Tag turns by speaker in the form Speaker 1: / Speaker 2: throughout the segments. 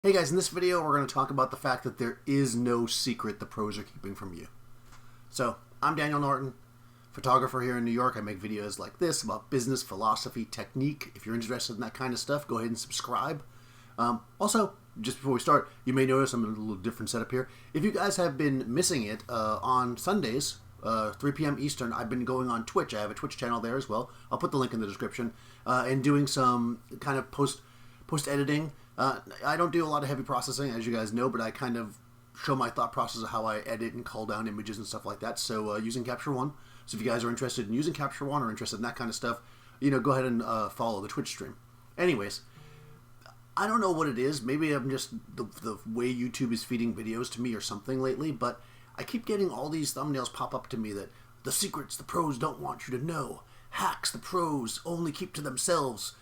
Speaker 1: Hey guys, in this video we're going to talk about the fact that there is no secret the pros are keeping from you. So, I'm Daniel Norton, photographer here in New York. I make videos like this about business, philosophy, technique. If you're interested in that kind of stuff, go ahead and subscribe. Also, just before we start, you may notice I'm in a little different setup here. If you guys have been missing it, on Sundays, 3 p.m. Eastern, I've been going on Twitch. I have a Twitch channel there as well. I'll put the link in the description. And doing some kind of post-editing. I don't do a lot of heavy processing, as you guys know, but I kind of show my thought process of how I edit and cull down images and stuff like that. So using Capture One. So if you guys are interested in using Capture One or interested in that kind of stuff, go ahead and follow the Twitch stream. Anyways, I don't know what it is. Maybe I'm just the way YouTube is feeding videos to me or something lately, but I keep getting all these thumbnails pop up to me that the secrets the pros don't want you to know, hacks the pros only keep to themselves.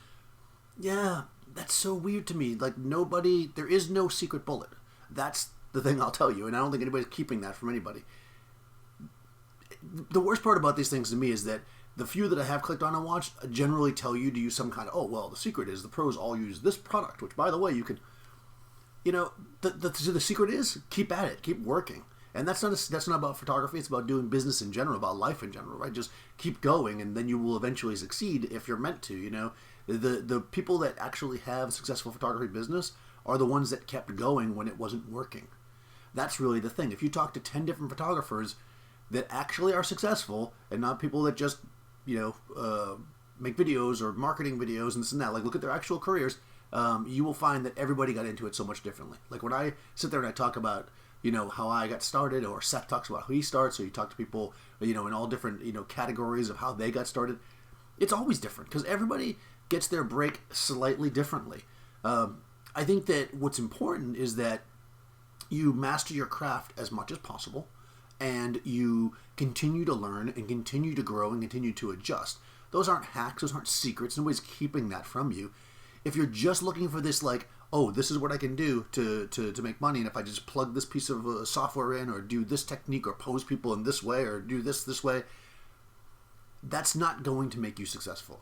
Speaker 1: Yeah, that's so weird to me. Like, there is no secret bullet. That's the thing I'll tell you, and I don't think anybody's keeping that from anybody. The worst part about these things to me is that the few that I have clicked on and watched generally tell you to use some kind of, oh, well, the secret is the pros all use this product, which, by the way, you can, the secret is keep at it, keep working. And that's not about photography. It's about doing business in general, about life in general, right? Just keep going, and then you will eventually succeed if you're meant to. The people that actually have a successful photography business are the ones that kept going when it wasn't working. That's really the thing. If you talk to 10 different photographers that actually are successful, and not people that just make videos or marketing videos and this and that, like look at their actual careers, you will find that everybody got into it so much differently. Like when I sit there and I talk about how I got started, or Seth talks about how he starts, or you talk to people, in all different, categories of how they got started. It's always different because everybody gets their break slightly differently. I think that what's important is that you master your craft as much as possible, and you continue to learn and continue to grow and continue to adjust. Those aren't hacks, those aren't secrets, nobody's keeping that from you. If you're just looking for this, like, oh, this is what I can do to make money, and if I just plug this piece of software in, or do this technique, or pose people in this way, or do this way, that's not going to make you successful.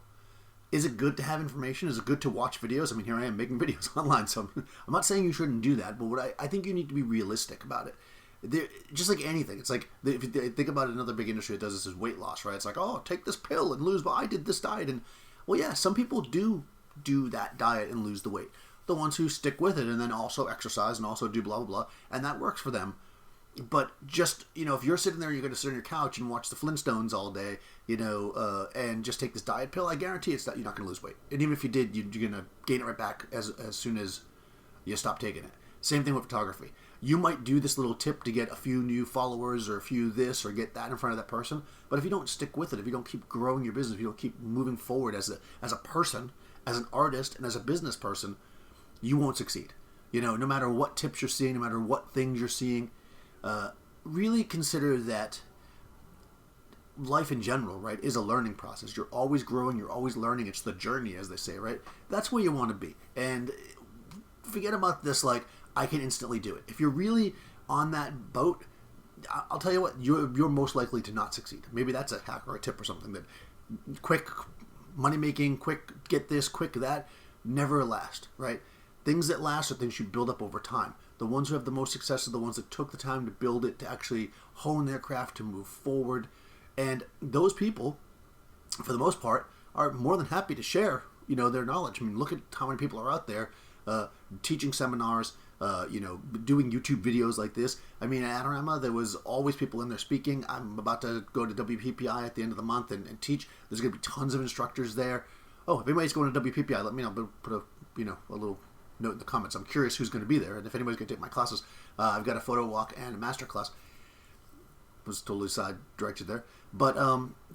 Speaker 1: Is it good to have information? Is it good to watch videos? I mean, here I am making videos online, so I'm not saying you shouldn't do that, but I think you need to be realistic about it. Just like anything, it's like, if you think about another big industry that does this is weight loss, right? It's like, oh, take this pill and lose, well, I did this diet, and, well, yeah, some people do that diet and lose the weight. The ones who stick with it and then also exercise and also do blah, blah, blah, and that works for them. But just, if you're sitting there and you're going to sit on your couch and watch the Flintstones all day, and just take this diet pill, I guarantee it's that you're not going to lose weight. And even if you did, you're going to gain it right back as soon as you stop taking it. Same thing with photography. You might do this little tip to get a few new followers or a few this or get that in front of that person, but if you don't stick with it, if you don't keep growing your business, if you don't keep moving forward as a person, as an artist, and as a business person, you won't succeed. No matter what tips you're seeing, no matter what things you're seeing, really consider that life in general, right, is a learning process. You're always growing, you're always learning. It's the journey, as they say, right? That's where you want to be. And forget about this, like, I can instantly do it. If you're really on that boat, I'll tell you what, you're most likely to not succeed. Maybe that's a hack or a tip or something, that quick money making, quick get this, quick that, never last, right? Things that last are things you build up over time. The ones who have the most success are the ones that took the time to build it, to actually hone their craft, to move forward. And those people, for the most part, are more than happy to share, their knowledge. I mean, look at how many people are out there teaching seminars, doing YouTube videos like this. I mean, at Anorama, there was always people in there speaking. I'm about to go to WPPI at the end of the month and teach. There's going to be tons of instructors there. Oh, if anybody's going to WPPI, let me know. Put a little note in the comments. I'm curious who's going to be there, and if anybody's going to take my classes. I've got a photo walk and a master class. Was totally side directed there, but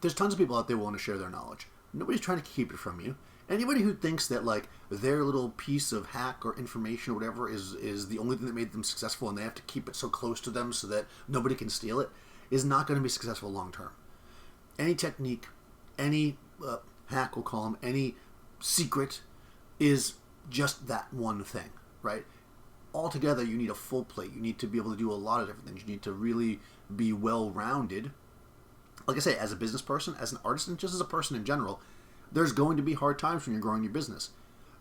Speaker 1: there's tons of people out there willing to share their knowledge. Nobody's trying to keep it from you. Anybody who thinks that, like, their little piece of hack or information or whatever is the only thing that made them successful, and they have to keep it so close to them so that nobody can steal it, is not going to be successful long term. Any technique, any hack, we'll call them, any secret, is just that one thing, right? Altogether, you need a full plate. You need to be able to do a lot of different things. You need to really be well-rounded. Like I say, as a business person, as an artist, and just as a person in general, there's going to be hard times when you're growing your business.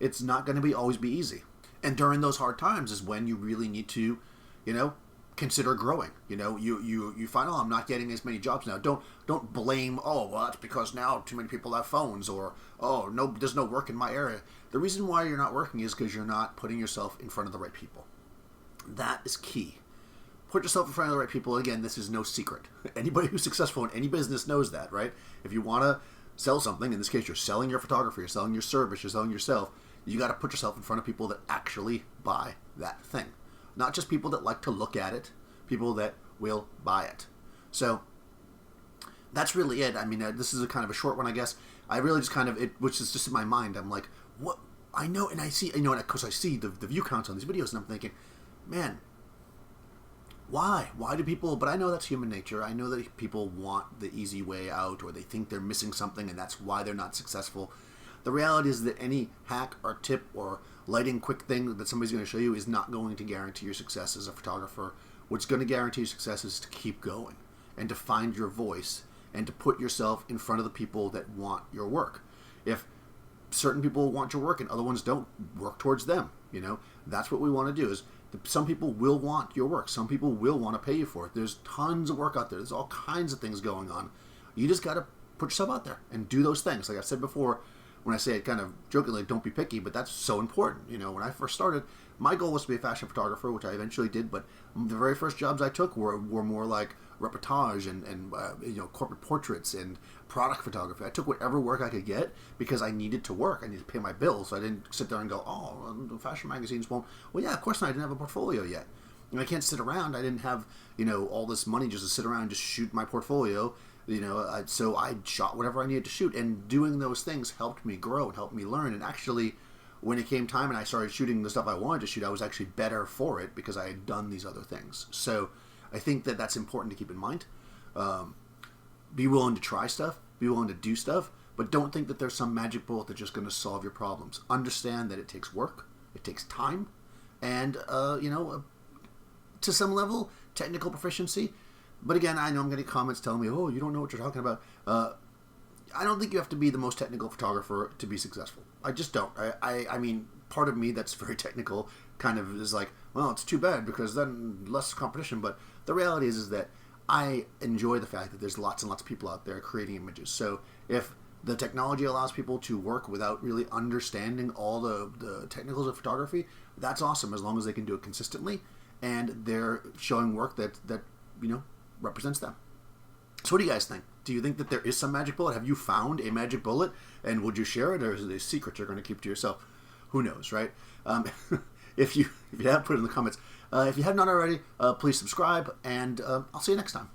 Speaker 1: It's not going to always be easy. And during those hard times is when you really need to, you know, consider growing. You know, you find, oh, I'm not getting as many jobs now. Don't blame, oh, well, that's because now too many people have phones, or, oh, no, there's no work in my area. The reason why you're not working is because you're not putting yourself in front of the right people. That is key. Put yourself in front of the right people. Again, this is no secret. Anybody who's successful in any business knows that, right? If you want to sell something, in this case, you're selling your photography, you're selling your service, you're selling yourself, you got to put yourself in front of people that actually buy that thing. Not just people that like to look at it, people that will buy it. So that's really it. I mean, this is a kind of a short one, I guess. I really just kind of, which is just in my mind, I'm like, what? I know, and I see, you know, and of course I see the view counts on these videos, and I'm thinking, man, why? Why do people, but I know that's human nature. I know that people want the easy way out, or they think they're missing something, and that's why they're not successful. The reality is that any hack or tip or lighting quick thing that somebody's going to show you is not going to guarantee your success as a photographer. What's going to guarantee your success is to keep going and to find your voice and to put yourself in front of the people that want your work. If certain people want your work and other ones don't, work towards them. You know, that's what we want to do. Is some people will want your work. Some people will want to pay you for it. There's tons of work out there. There's all kinds of things going on. You just got to put yourself out there and do those things. Like I said before, when I say it kind of jokingly, don't be picky, but that's so important. You know, when I first started, my goal was to be a fashion photographer, which I eventually did, but the very first jobs I took were more like reportage and you know, corporate portraits and product photography. I took whatever work I could get because I needed to work. I needed to pay my bills, so I didn't sit there and go, oh, the fashion magazines won't. Well, yeah, of course not. I didn't have a portfolio yet. And I can't sit around. I didn't have, you know, all this money just to sit around and just shoot my portfolio. You know, so I shot whatever I needed to shoot, and doing those things helped me grow and helped me learn. And actually, when it came time and I started shooting the stuff I wanted to shoot, I was actually better for it because I had done these other things. So I think that that's important to keep in mind. Be willing to try stuff, be willing to do stuff, but don't think that there's some magic bullet that's just going to solve your problems. Understand that it takes work, it takes time, and, you know, to some level, technical proficiency. But again, I know I'm getting comments telling me, oh, you don't know what you're talking about. I don't think you have to be the most technical photographer to be successful. I just don't. I mean, part of me that's very technical kind of is like, well, it's too bad because then less competition. But the reality is that I enjoy the fact that there's lots and lots of people out there creating images. So if the technology allows people to work without really understanding all the technicals of photography, that's awesome as long as they can do it consistently and they're showing work that you know, represents them. So what do you guys think? Do you think that there is some magic bullet? Have you found a magic bullet? And would you share it, or is it a secret you're going to keep to yourself? Who knows, right? If you have, put it in the comments. If you have not already, please subscribe, and I'll see you next time.